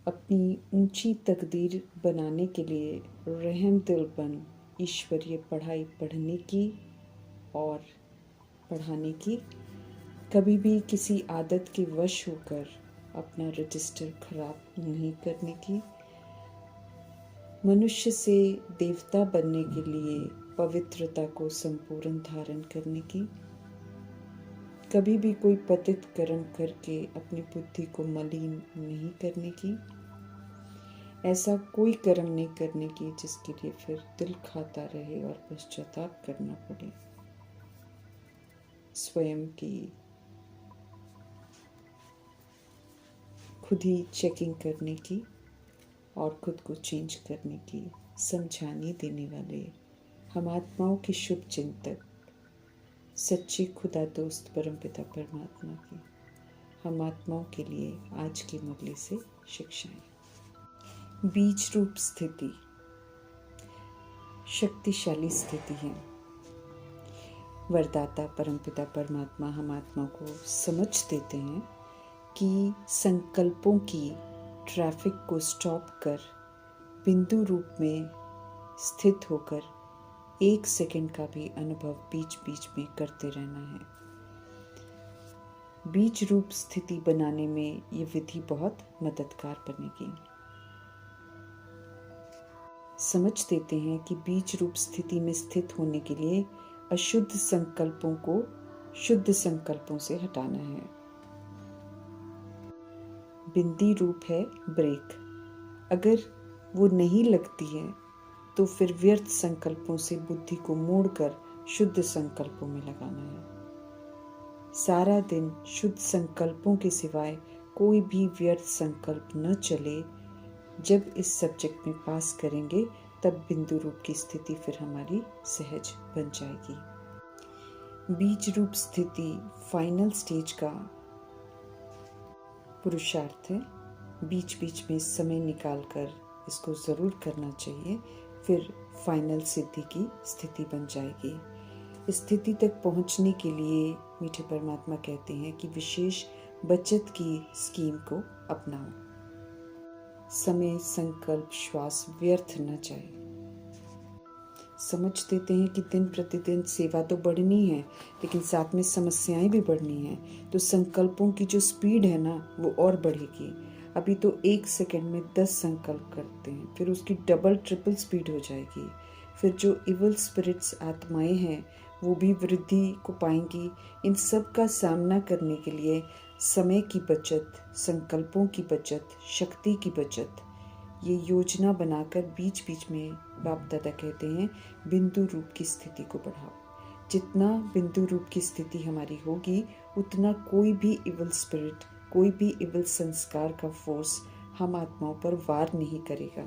अपनी ऊंची तकदीर बनाने के लिए रहम दिल बन ईश्वरीय पढ़ाई पढ़ने की और पढ़ाने की, कभी भी किसी आदत के वश होकर अपना रजिस्टर खराब नहीं करने की, मनुष्य से देवता बनने के लिए पवित्रता को संपूर्ण धारण करने की, कभी भी कोई पतित कर्म करके अपनी बुद्धि को मलिन नहीं करने की, ऐसा कोई कर्म नहीं करने की जिसके लिए फिर दिल खाता रहे और पश्चाताप करना पड़े। स्वयं की खुद ही चेकिंग करने की और खुद को चेंज करने की समझाने देने वाले हम आत्माओं के शुभ चिंतक सच्चे खुदा दोस्त परमपिता परमात्मा की हम आत्माओं के लिए आज की मुरली से शिक्षाएं। बीज रूप स्थिति शक्तिशाली स्थिति है। वरदाता परमपिता परमात्मा हम आत्माओं को समझ देते हैं कि संकल्पों की ट्रैफिक को स्टॉप कर बिंदु रूप में स्थित होकर 1 सेकंड का भी अनुभव बीच बीच में करते रहना है। बीज रूप स्थिति बनाने में ये विधि बहुत मददगार बनेगी। समझ देते हैं कि बीज रूप स्थिति में स्थित होने के लिए अशुद्ध संकल्पों को शुद्ध संकल्पों से हटाना है। बिंदी रूप है ब्रेक, अगर वो नहीं लगती है तो फिर व्यर्थ संकल्पों से बुद्धि को मोड़कर शुद्ध संकल्पों में लगाना है। सारा दिन शुद्ध संकल्पों के सिवाय कोई भी व्यर्थ संकल्प न चले। जब इस सब्जेक्ट में पास करेंगे तब बिंदु रूप की स्थिति फिर हमारी सहज बन जाएगी। बीज रूप स्थिति फाइनल स्टेज का पुरुषार्थ है। बीच बीच में समय निकालकर इसको ज़रूर करना चाहिए, फिर फाइनल सिद्धि की स्थिति बन जाएगी। इस स्थिति तक पहुंचने के लिए मीठे परमात्मा कहते हैं कि विशेष बचत की स्कीम को अपनाओ। समय, संकल्प, श्वास व्यर्थ न जाए। समझ देते हैं कि दिन प्रतिदिन सेवा तो बढ़नी है, लेकिन साथ में समस्याएं भी बढ़नी हैं, तो संकल्पों की जो स्पीड है ना वो और बढ़ेगी। अभी तो 1 सेकंड में 10 संकल्प करते हैं, फिर उसकी डबल ट्रिपल स्पीड हो जाएगी। फिर जो इवल स्पिरिट्स आत्माएं हैं वो भी वृद्धि को पाएंगी। इन सब का सामना करने के लिए समय की बचत, संकल्पों की बचत, शक्ति की बचत, ये योजना बनाकर बीच बीच में बाप दादा कहते हैं बिंदु रूप की स्थिति को बढ़ाओ। जितना बिंदु रूप की स्थिति हमारी होगी उतना कोई भी इवल स्पिरिट, कोई भी इवल संस्कार का फोर्स हम आत्माओं पर वार नहीं करेगा।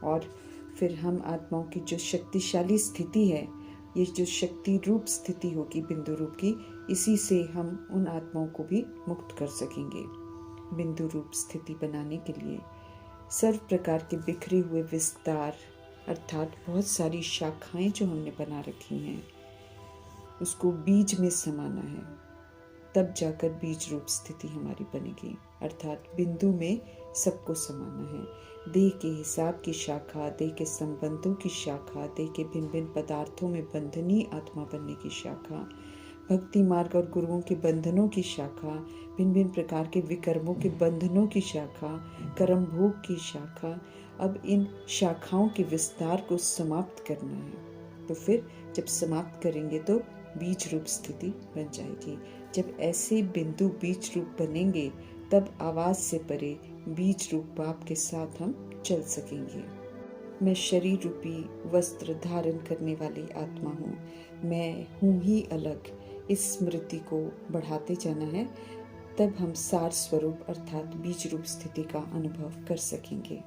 और फिर हम आत्माओं की जो शक्तिशाली स्थिति है, ये जो शक्ति रूप स्थिति होगी बिंदु रूप की, इसी से हम उन आत्माओं को भी मुक्त कर सकेंगे। बिंदु रूप स्थिति बनाने के लिए सर्व प्रकार के बिखरे हुए विस्तार अर्थात बहुत सारी शाखाएं जो हमने बना रखी हैं उसको बीज में समाना है, तब जाकर बीज रूप स्थिति हमारी बनेगी। अर्थात बिंदु में सबको समाना है। देह के हिसाब की शाखा, देह के संबंधों की शाखा, देह के भिन्न भिन्न पदार्थों में बंधनीय आत्मा बनने की शाखा, भक्ति मार्ग और गुरुओं के बंधनों की शाखा, भिन्न भिन्न प्रकार के विकर्मों के बंधनों की शाखा, कर्म भोग की शाखा। अब इन शाखाओं के विस्तार को समाप्त करना है। तो फिर जब समाप्त करेंगे तो बीज रूप स्थिति बन जाएगी। जब ऐसे बिंदु बीज रूप बनेंगे तब आवाज से परे बीज रूप बाप के साथ हम चल सकेंगे। मैं शरीर रूपी वस्त्र धारण करने वाली आत्मा हूँ, मैं हूँ ही अलग। इस स्मृति को बढ़ाते जाना है, तब हम सार स्वरूप अर्थात बीज रूप स्थिति का अनुभव कर सकेंगे।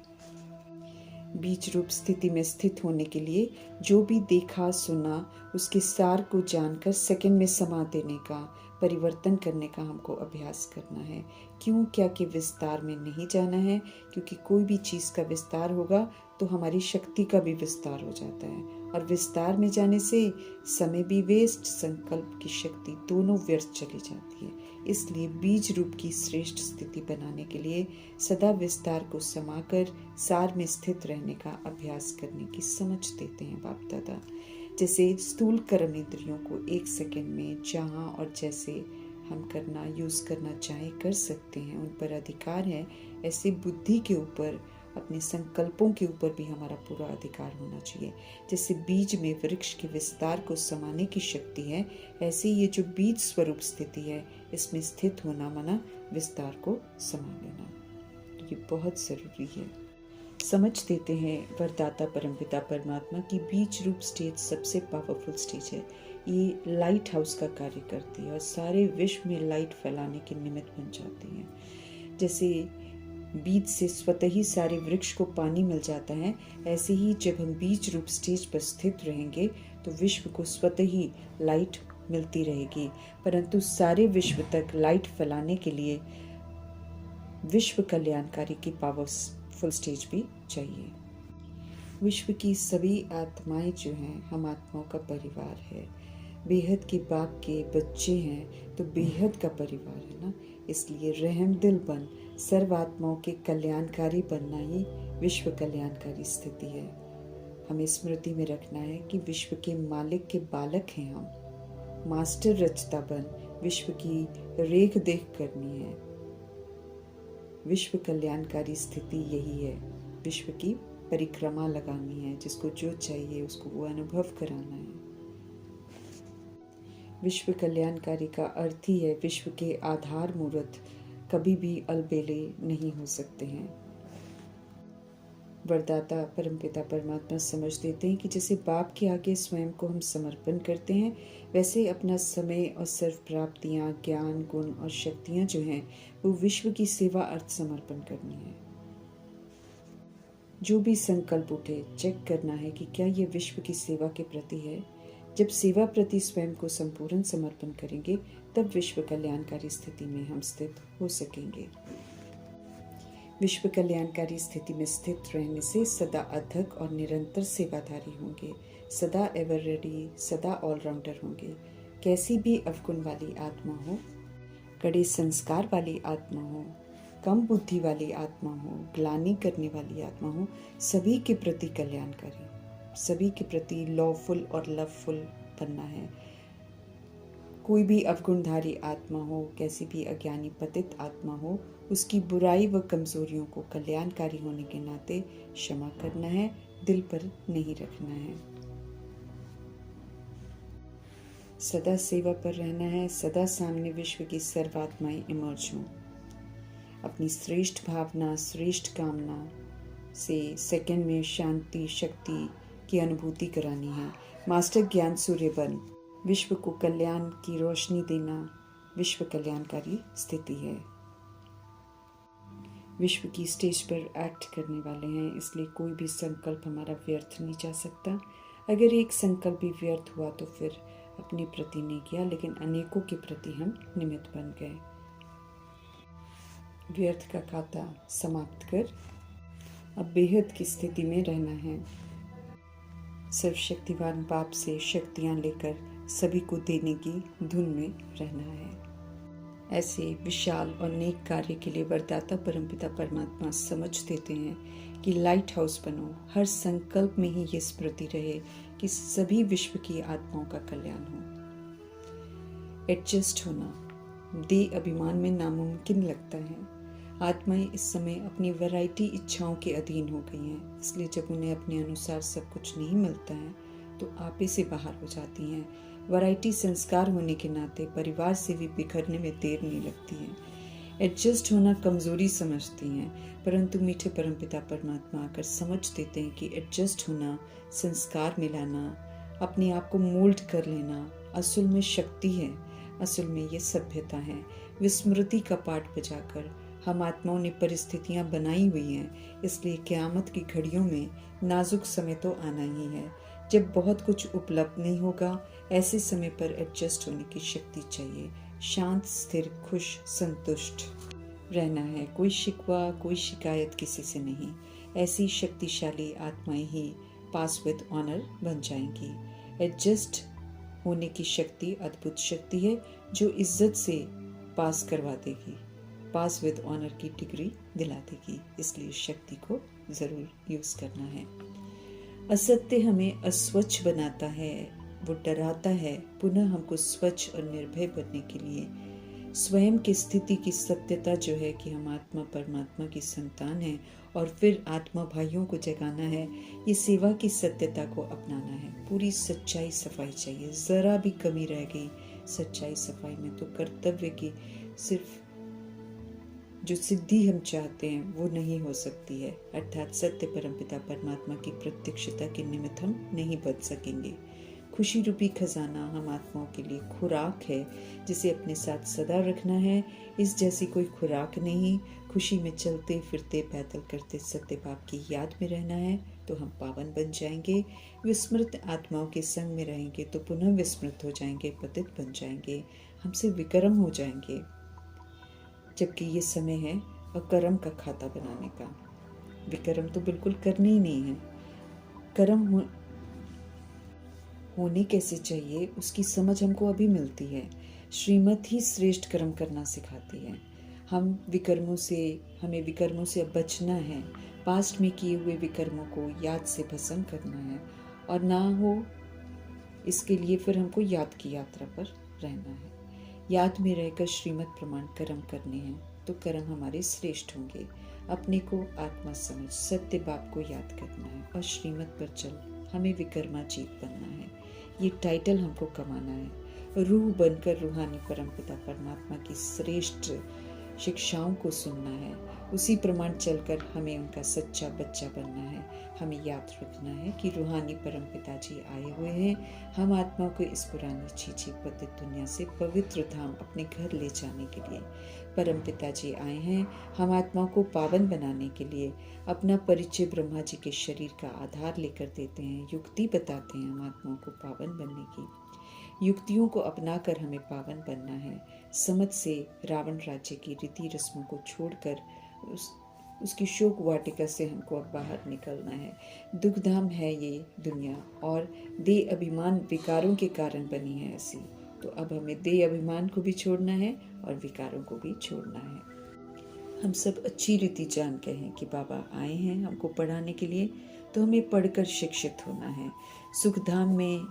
बीज रूप स्थिति में स्थित होने के लिए जो भी देखा सुना उसके सार को जानकर सेकंड में समा देने का, परिवर्तन करने का हमको अभ्यास करना है। क्यों क्या के विस्तार में नहीं जाना है, क्योंकि कोई भी चीज़ का विस्तार होगा तो हमारी शक्ति का भी विस्तार हो जाता है और विस्तार में जाने से समय भी वेस्ट, संकल्प की शक्ति दोनों व्यर्थ चली जाती है। इसलिए बीज रूप की श्रेष्ठ स्थिति बनाने के लिए सदा विस्तार को समाकर सार में स्थित रहने का अभ्यास करने की समझ देते हैं बाप दादा। जैसे स्थूल कर्म इंद्रियों को 1 सेकंड में जहां और जैसे हम यूज करना चाहे कर सकते हैं, उन पर अधिकार है। ऐसे बुद्धि के ऊपर, अपने संकल्पों के ऊपर भी हमारा पूरा अधिकार होना चाहिए। जैसे बीज में वृक्ष के विस्तार को समाने की शक्ति है, ऐसे ये जो बीज स्वरूप स्थिति है, इसमें स्थित होना माना विस्तार को समा लेना। ये बहुत जरूरी है। समझ देते हैं वरदाता परमपिता परमात्मा की बीज रूप स्टेज सबसे पावरफुल स्टेज है। ये लाइट हाउस का कार्य करती है और सारे विश्व में लाइट फैलाने के निमित्त बन जाती है। जैसे बीज से स्वतः ही सारे वृक्ष को पानी मिल जाता है, ऐसे ही जब हम बीज रूप स्टेज पर स्थित रहेंगे तो विश्व को स्वतः ही लाइट मिलती रहेगी। परंतु सारे विश्व तक लाइट फैलाने के लिए विश्व कल्याणकारी की पावरफुल स्टेज भी चाहिए। विश्व की सभी आत्माएं जो हैं, हम आत्माओं का परिवार है। बेहद के बाप के बच्चे हैं तो बेहद का परिवार है ना। इसलिए रहम दिल बन सर्व आत्माओं के कल्याणकारी बनना ही विश्व कल्याणकारी स्थिति है। हमें स्मृति में रखना है कि विश्व के मालिक के बालक हैं हम। मास्टर रचता बन विश्व की रेख देख करनी है। विश्व कल्याणकारी स्थिति यही है। विश्व की परिक्रमा लगानी है, जिसको जो चाहिए उसको वो अनुभव कराना है। विश्व कल्याणकारी का अर्थ ही है विश्व के आधार मूर्त कभी भी अलबेले नहीं हो सकते हैं। वरदाता परमपिता परमात्मा समझ देते हैं कि जैसे बाप के आगे स्वयं को हम समर्पण करते हैं, वैसे अपना समय और सर्व प्राप्तियां, ज्ञान, गुण और शक्तियां जो हैं वो विश्व की सेवा अर्थ समर्पण करनी है। जो भी संकल्प उठे, चेक करना है कि क्या ये विश्व की सेवा के प्रति है। जब सेवा प्रति स्वयं को संपूर्ण समर्पण करेंगे, तब विश्व कल्याणकारी स्थिति में हम स्थित हो सकेंगे। विश्व कल्याणकारी स्थिति में स्थित रहने से सदा अथक और निरंतर सेवाधारी होंगे, सदा एवर रेडी, सदा ऑलराउंडर होंगे। कैसी भी अवगुण वाली आत्मा हो, कड़े संस्कार वाली आत्मा हो, कम बुद्धि वाली आत्मा हो, ग्लानि करने वाली आत्मा हो, सभी के प्रति कल्याणकारी, सभी के प्रति लॉफुल और लवफुल बनना है। कोई भी अवगुणधारी आत्मा हो, कैसी भी अज्ञानी पतित आत्मा हो, उसकी बुराई व कमजोरियों को कल्याणकारी होने के नाते क्षमा करना है, दिल पर नहीं रखना है। सदा सेवा पर रहना है, सदा सामने विश्व की सर्वात्माएं इमर्ज हों। अपनी श्रेष्ठ भावना, श्रेष्ठ कामना से सेकंड में शांति, शक्ति की अनुभूति करानी है। मास्टर ज्ञान सूर्य बन विश्व को कल्याण की रोशनी देना विश्व कल्याणकारी स्थिति है। विश्व की स्टेज पर एक्ट करने वाले हैं, इसलिए कोई भी संकल्प हमारा व्यर्थ नहीं जा सकता। अगर एक संकल्प भी व्यर्थ हुआ तो फिर अपने प्रति नहीं किया, लेकिन अनेकों के प्रति हम निमित्त बन गए। व्यर्थ का खाता समाप्त कर अब बेहद की स्थिति में रहना है। सर्वशक्तिवान बाप से शक्तियां लेकर सभी को देने की धुन में रहना है। ऐसे विशाल और नेक कार्य के लिए वरदाता परमपिता परमात्मा समझ देते हैं कि लाइट हाउस बनो। हर संकल्प में ही ये स्मृति रहे कि सभी विश्व की आत्माओं का कल्याण हो। एडजस्ट होना देह अभिमान में नामुमकिन लगता है। आत्माएं इस समय अपनी वैरायटी इच्छाओं के अधीन हो गई हैं, इसलिए जब उन्हें अपने अनुसार सब कुछ नहीं मिलता है तो आपे से बाहर हो जाती हैं। वैरायटी संस्कार होने के नाते परिवार से भी बिखरने में देर नहीं लगती है। एडजस्ट होना कमजोरी समझती हैं, परंतु मीठे परमपिता परमात्मा आकर समझ देते हैं कि एडजस्ट होना, संस्कार मिलाना, अपने आप को मोल्ड कर लेना असल में शक्ति है, असल में ये सभ्यता है। विस्मृति का पाठ बजाकर हम आत्माओं ने परिस्थितियां बनाई हुई हैं, इसलिए क़यामत की घड़ियों में नाजुक समय तो आना ही है, जब बहुत कुछ उपलब्ध नहीं होगा। ऐसे समय पर एडजस्ट होने की शक्ति चाहिए। शांत, स्थिर, खुश, संतुष्ट रहना है। कोई शिकवा, कोई शिकायत किसी से नहीं। ऐसी शक्तिशाली आत्माएं ही पास विद ऑनर बन जाएंगी। एडजस्ट होने की शक्ति अद्भुत शक्ति है जो इज्जत से पास करवा देगी, पास विद ऑनर की डिग्री दिला देगी। इसलिए इस शक्ति को ज़रूर यूज़ करना है। असत्य हमें अस्वच्छ बनाता है, वो डराता है। पुनः हमको स्वच्छ और निर्भय बनने के लिए स्वयं की स्थिति की सत्यता जो है कि हम आत्मा परमात्मा की संतान हैं, और फिर आत्मा भाइयों को जगाना है, ये सेवा की सत्यता को अपनाना है। पूरी सच्चाई सफाई चाहिए। ज़रा भी कमी रह गई सच्चाई सफाई में तो कर्तव्य की सिर्फ जो सिद्धि हम चाहते हैं वो नहीं हो सकती है, अर्थात सत्य परमपिता परमात्मा की प्रत्यक्षता के निमित्त हम नहीं बच सकेंगे। खुशी रूपी खजाना हम आत्माओं के लिए खुराक है जिसे अपने साथ सदा रखना है। इस जैसी कोई खुराक नहीं। खुशी में चलते फिरते पैदल करते सत्य बाप की याद में रहना है तो हम पावन बन जाएंगे। विस्मृत आत्माओं के संग में रहेंगे तो पुनः विस्मृत हो जाएंगे, पतित बन जाएंगे, हमसे विकर्म हो जाएंगे। जबकि ये समय है अकर्म का खाता बनाने का। विकर्म तो बिल्कुल करने ही नहीं है। कर्म होने कैसे चाहिए उसकी समझ हमको अभी मिलती है। श्रीमत ही श्रेष्ठ कर्म करना सिखाती है। हमें विकर्मों से अब बचना है। पास्ट में किए हुए विकर्मों को याद से भस्म करना है और ना हो इसके लिए फिर हमको याद की यात्रा पर रहना है। याद में रहकर श्रीमत प्रमाण कर्म करने हैं तो कर्म हमारे श्रेष्ठ होंगे। अपने को आत्मा समझ सत्य बाप को याद करना है और श्रीमत पर चल हमें विकर्माजीत बनना है। ये टाइटल हमको कमाना है। रूह बनकर रूहानी परमपिता परमात्मा की श्रेष्ठ शिक्षाओं को सुनना है। उसी प्रमाण चलकर हमें उनका सच्चा बच्चा बनना है। हमें याद रखना है कि रूहानी परमपिता जी आए हुए हैं हम आत्माओं को इस पुरानी छीछी पतित दुनिया से पवित्र धाम अपने घर ले जाने के लिए। परमपिता जी आए हैं हम आत्माओं को पावन बनाने के लिए। अपना परिचय ब्रह्मा जी के शरीर का आधार लेकर देते हैं, युक्ति बताते हैं हम आत्माओं को पावन बनने की। युक्तियों को अपनाकर हमें पावन बनना है। समझ से रावण राज्य की रीति रस्मों को छोड़कर उसकी शोक वाटिका से हमको अब बाहर निकलना है। दुखधाम है ये दुनिया और देह अभिमान विकारों के कारण बनी है ऐसी। तो अब हमें देह अभिमान को भी छोड़ना है और विकारों को भी छोड़ना है। हम सब अच्छी रीति जान के हैं कि बाबा आए हैं हमको पढ़ाने के लिए, तो हमें पढ़कर शिक्षित होना है। सुखधाम में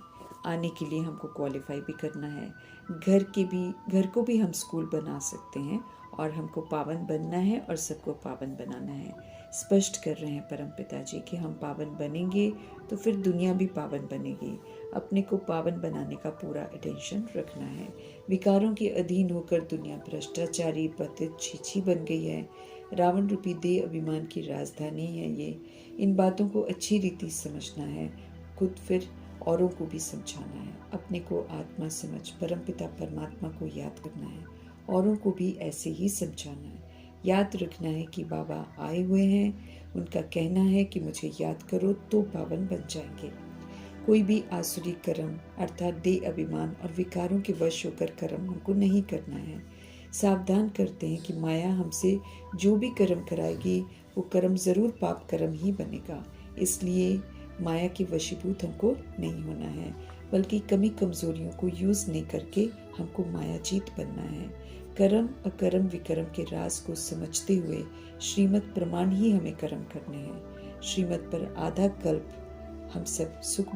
आने के लिए हमको क्वालिफाई भी करना है। घर को भी हम स्कूल बना सकते हैं और हमको पावन बनना है और सबको पावन बनाना है। स्पष्ट कर रहे हैं परमपिता जी कि हम पावन बनेंगे तो फिर दुनिया भी पावन बनेगी। अपने को पावन बनाने का पूरा अटेंशन रखना है। विकारों के अधीन होकर दुनिया भ्रष्टाचारी पतित छीछी बन गई है। रावण रूपी देह अभिमान की राजधानी है ये। इन बातों को अच्छी रीति समझना है, खुद फिर औरों को भी समझाना है। अपने को आत्मा समझ परमपिता परमात्मा को याद करना है, औरों को भी ऐसे ही समझाना है। याद रखना है कि बाबा आए हुए हैं, उनका कहना है कि मुझे याद करो तो पावन बन जाएंगे। कोई भी आसुरी कर्म अर्थात देह अभिमान और विकारों के वश होकर कर्म हमको नहीं करना है। सावधान करते हैं कि माया हमसे जो भी कर्म कराएगी वो कर्म जरूर पाप कर्म ही बनेगा। इसलिए माया के वशीभूत हमको नहीं होना है, बल्कि कमी कमजोरियों को यूज नहीं करके हमको मायाजीत बनना है। कर्म अकर्म विकर्म के राज को समझते हुए श्रीमत प्रमाण ही हमें कर्म करने हैं। श्रीमत पर आधा कल्प हम सब सुख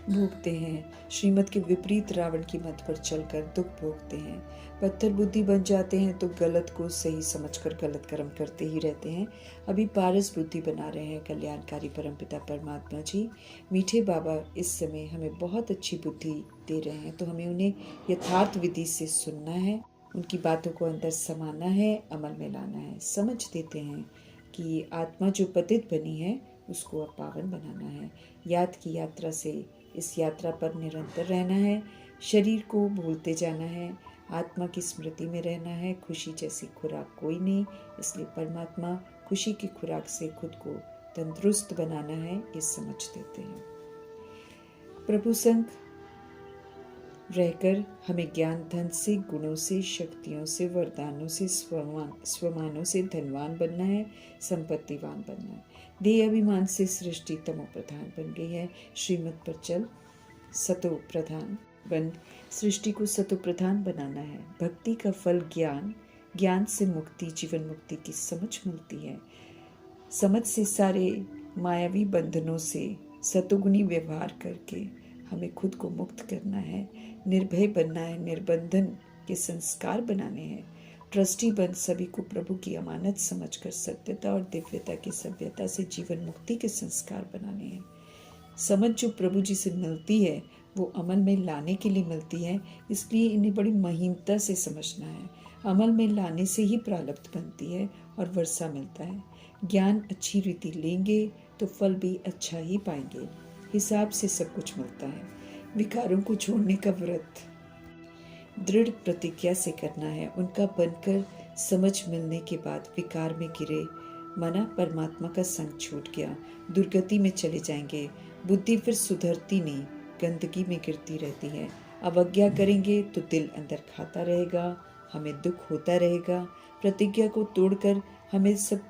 भोगते हैं, श्रीमत के विपरीत रावण की मत पर चलकर दुख भोगते हैं। पत्थर बुद्धि बन जाते हैं तो गलत को सही समझकर गलत कर्म करते ही रहते हैं। अभी पारस बुद्धि बना रहे हैं कल्याणकारी परमपिता परमात्मा जी। मीठे बाबा इस समय हमें बहुत अच्छी बुद्धि दे रहे हैं, तो हमें उन्हें यथार्थ विधि से सुनना है, उनकी बातों को अंदर समाना है, अमल में लाना है। समझ देते हैं कि आत्मा जो पतित बनी है उसको अब पावन बनाना है। याद की यात्रा से इस यात्रा पर निरंतर रहना है। शरीर को भूलते जाना है, आत्मा की स्मृति में रहना है। खुशी जैसी खुराक कोई नहीं, इसलिए परमात्मा खुशी की खुराक से खुद को तंदुरुस्त बनाना है, ये समझ देते हैं। प्रभु संग रहकर हमें ज्ञान धन से, गुणों से, शक्तियों से, वरदानों से, स्वमानों से धनवान बनना है, संपत्तिवान बनना है। देह अभिमान से सृष्टि तमो प्रधान बन गई है। श्रीमत पर चल सतो प्रधान बन सृष्टि को सतो प्रधान बनाना है। भक्ति का फल ज्ञान, ज्ञान से मुक्ति, जीवन मुक्ति की समझ मिलती है। समझ से सारे मायावी बंधनों से सतोगुणी व्यवहार करके हमें खुद को मुक्त करना है, निर्भय बनना है, निर्बंधन के संस्कार बनाने हैं। ट्रस्टी बन सभी को प्रभु की अमानत समझकर सत्यता और दिव्यता की सभ्यता से जीवन मुक्ति के संस्कार बनाने हैं। समझ जो प्रभु जी से मिलती है वो अमल में लाने के लिए मिलती है, इसलिए इन्हें बड़ी महीनता से समझना है। अमल में लाने से ही प्रारब्ध बनती है और वर्षा मिलता है। ज्ञान अच्छी रीति लेंगे तो फल भी अच्छा ही पाएंगे। हिसाब से सब कुछ मिलता है। विकारों को छोड़ने का व्रत दृढ़ प्रतिज्ञा से करना है। उनका बनकर समझ मिलने के बाद विकार में गिरे मना परमात्मा का संग छूट गया, दुर्गति में चले जाएंगे। बुद्धि फिर सुधरती नहीं, गंदगी में गिरती रहती है। अवज्ञा करेंगे तो दिल अंदर खाता रहेगा, हमें दुख होता रहेगा। प्रतिज्ञा को तोड़कर हम सब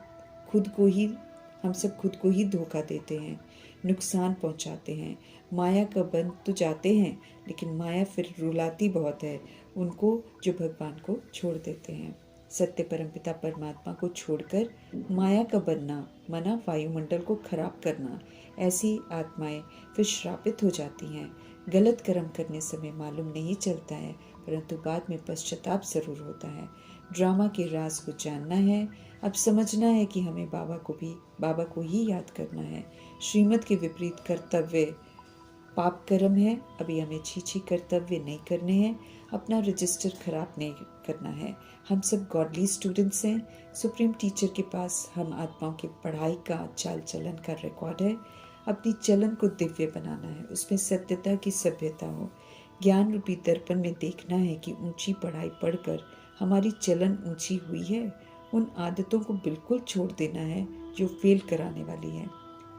खुद को ही धोखा देते हैं, नुकसान पहुंचाते हैं। माया का बंध तो जाते हैं, लेकिन माया फिर रुलाती बहुत है उनको जो भगवान को छोड़ देते हैं। सत्य परमपिता परमात्मा को छोड़कर माया का बनना मना वायुमंडल को खराब करना, ऐसी आत्माएं फिर श्रापित हो जाती हैं। गलत कर्म करने समय मालूम नहीं चलता है, परंतु बाद में पश्चाताप जरूर होता है। ड्रामा के राज को जानना है। अब समझना है कि हमें बाबा को ही याद करना है। श्रीमत के विपरीत कर्तव्य पाप कर्म है। अभी हमें छी कर्तव्य नहीं करने हैं। अपना रजिस्टर खराब नहीं करना है। हम सब गॉडली स्टूडेंट्स हैं। सुप्रीम टीचर के पास हम आत्माओं की पढ़ाई का, चाल चलन का रिकॉर्ड है। अपनी चलन को दिव्य बनाना है, उसमें सत्यता की सभ्यता हो। ज्ञान रूपी दर्पण में देखना है कि ऊंची पढ़ाई पढ़कर हमारी चलन ऊंची हुई है। उन आदतों को बिल्कुल छोड़ देना है जो फेल कराने वाली है।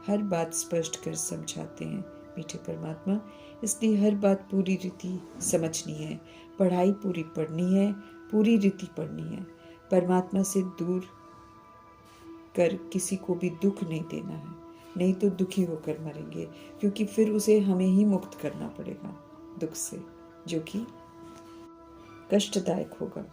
हर बात स्पष्ट कर समझाते हैं मीठे परमात्मा, इसलिए हर बात पूरी रीति समझनी है। पढ़ाई पूरी पढ़नी है, पूरी रीति पढ़नी है। परमात्मा से दूर कर किसी को भी दुख नहीं देना है, नहीं तो दुखी होकर मरेंगे, क्योंकि फिर उसे हमें ही मुक्त करना पड़ेगा दुख से, जो कि कष्टदायक होगा।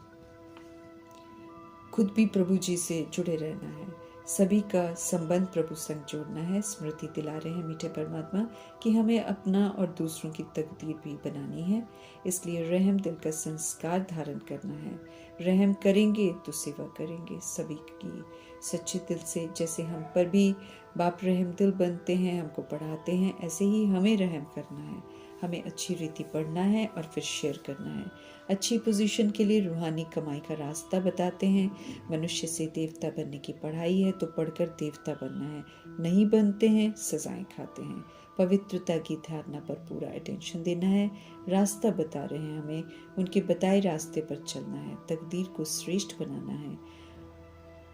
खुद भी प्रभु जी से जुड़े रहना है। सभी का संबंध प्रभु संग जोड़ना है। स्मृति दिला रहे हैं मीठे परमात्मा कि हमें अपना और दूसरों की तकदीर भी बनानी है, इसलिए रहम दिल का संस्कार धारण करना है। रहम करेंगे तो सेवा करेंगे सभी की सच्चे दिल से। जैसे हम पर भी बाप रहम दिल बनते हैं, हमको पढ़ाते हैं, ऐसे ही हमें रहम करना है। हमें अच्छी रीति पढ़ना है और फिर शेयर करना है। अच्छी पोजीशन के लिए रूहानी कमाई का रास्ता बताते हैं। मनुष्य से देवता बनने की पढ़ाई है तो पढ़कर देवता बनना है, नहीं बनते हैं सजाएं खाते हैं। पवित्रता की धारणा पर पूरा अटेंशन देना है। रास्ता बता रहे हैं हमें, उनके बताए रास्ते पर चलना है। तकदीर को श्रेष्ठ बनाना है।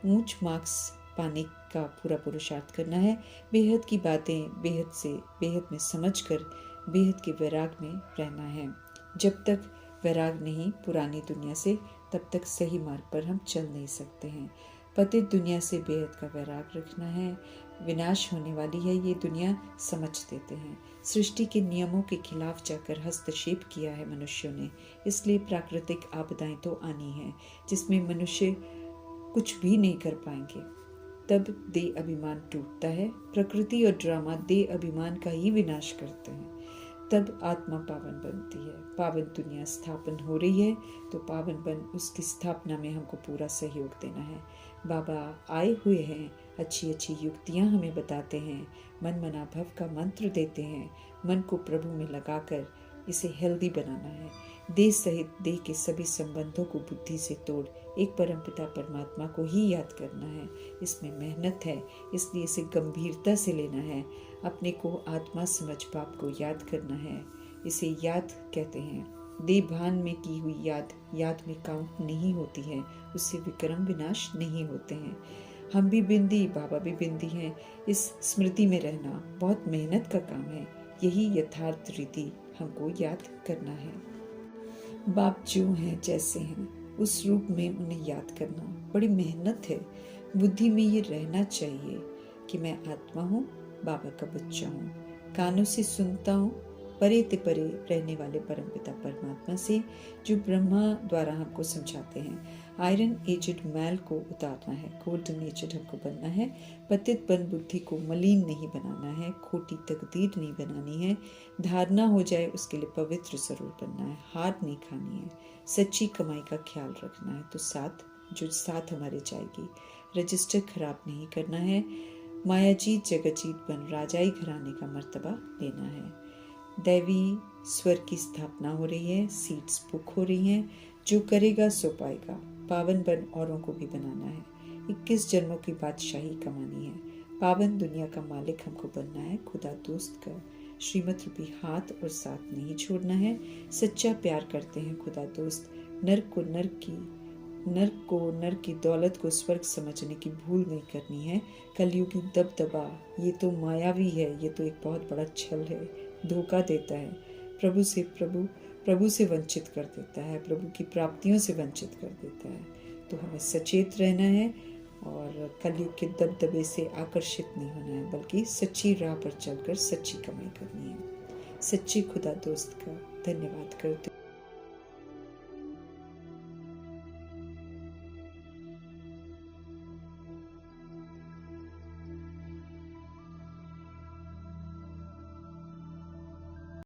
ऊंच मार्क्स पाने का पूरा पुरुषार्थ करना है। बेहद की बातें बेहद में समझकर बेहद के वैराग में रहना है। जब तक वैराग नहीं पुरानी दुनिया से, तब तक सही मार्ग पर हम चल नहीं सकते हैं। पतित दुनिया से बेहद का वैराग रखना है। विनाश होने वाली है ये दुनिया, समझ देते हैं। सृष्टि के नियमों के खिलाफ जाकर हस्तक्षेप किया है मनुष्यों ने, इसलिए प्राकृतिक आपदाएं तो आनी है जिसमें मनुष्य कुछ भी नहीं कर पाएंगे। तब देह अभिमान टूटता है। प्रकृति और ड्रामा देह अभिमान का ही विनाश करते हैं। तब आत्मा पावन बनती है। पावन दुनिया स्थापन हो रही है, तो पावन बन उसकी स्थापना में हमको पूरा सहयोग देना है। बाबा आए हुए हैं, अच्छी अच्छी युक्तियाँ हमें बताते हैं, मन मना भव का मंत्र देते हैं। मन को प्रभु में लगाकर इसे हेल्दी बनाना है। देह सहित देह के सभी संबंधों को बुद्धि से तोड़ एक परमपिता परमात्मा को ही याद करना है। इसमें मेहनत है, इसलिए इसे गंभीरता से लेना है। अपने को आत्मा समझ बाप को याद करना है। इसे याद कहते हैं। देह भान में की हुई याद में काउंट नहीं होती है, उससे विक्रम विनाश नहीं होते हैं। हम भी बिंदी, बाबा भी बिंदी हैं। इस स्मृति में रहना बहुत मेहनत का काम है। यही यथार्थ रीति हमको याद करना है। बाप जो हैं जैसे हैं उस रूप में उन्हें याद करना बड़ी मेहनत है। बुद्धि में ये रहना चाहिए कि मैं आत्मा हूँ, बाबा का बच्चा हूँ, कानों से सुनता हूँ परे ते परे रहने वाले परमपिता परमात्मा से, जो ब्रह्मा द्वारा हमको समझाते हैं। आयरन एजेड मैल को उतारना है, गोल्डन एजेड हमको बनना है। पतित बन बुद्धि को मलिन नहीं बनाना है, खोटी तकदीर नहीं बनानी है। धारणा हो जाए उसके लिए पवित्र जरूर बनना है, हार नहीं खानी है, सच्ची कमाई का ख्याल रखना है। तो साथ हमारे जाएगी। रजिस्टर खराब नहीं करना है। मायाजीत जगजीत बन राजाई घराने का मर्तबा लेना है। दैवी स्वर की स्थापना हो रही है, सीट्स बुक हो रही हैं। जो करेगा सो पाएगा। पावन बन औरों को भी बनाना है। 21 जन्मों की बादशाही कमानी है। पावन दुनिया का मालिक हमको बनना है। खुदा दोस्त का श्रीमत रूपी हाथ और साथ नहीं छोड़ना है। सच्चा प्यार करते हैं खुदा दोस्त। नर्क को नर्क की दौलत को स्वर्ग समझने की भूल नहीं करनी है। कलयुगी दबदबा ये तो मायावी है, ये तो एक बहुत बड़ा छल है, धोखा देता है, प्रभु से वंचित कर देता है, प्रभु की प्राप्तियों से वंचित कर देता है। तो हमें सचेत रहना है और कलयुग के दबदबे से आकर्षित नहीं होना है, बल्कि सच्ची राह पर चलकर सच्ची कमाई करनी है। सच्चे खुदा दोस्त का धन्यवाद करते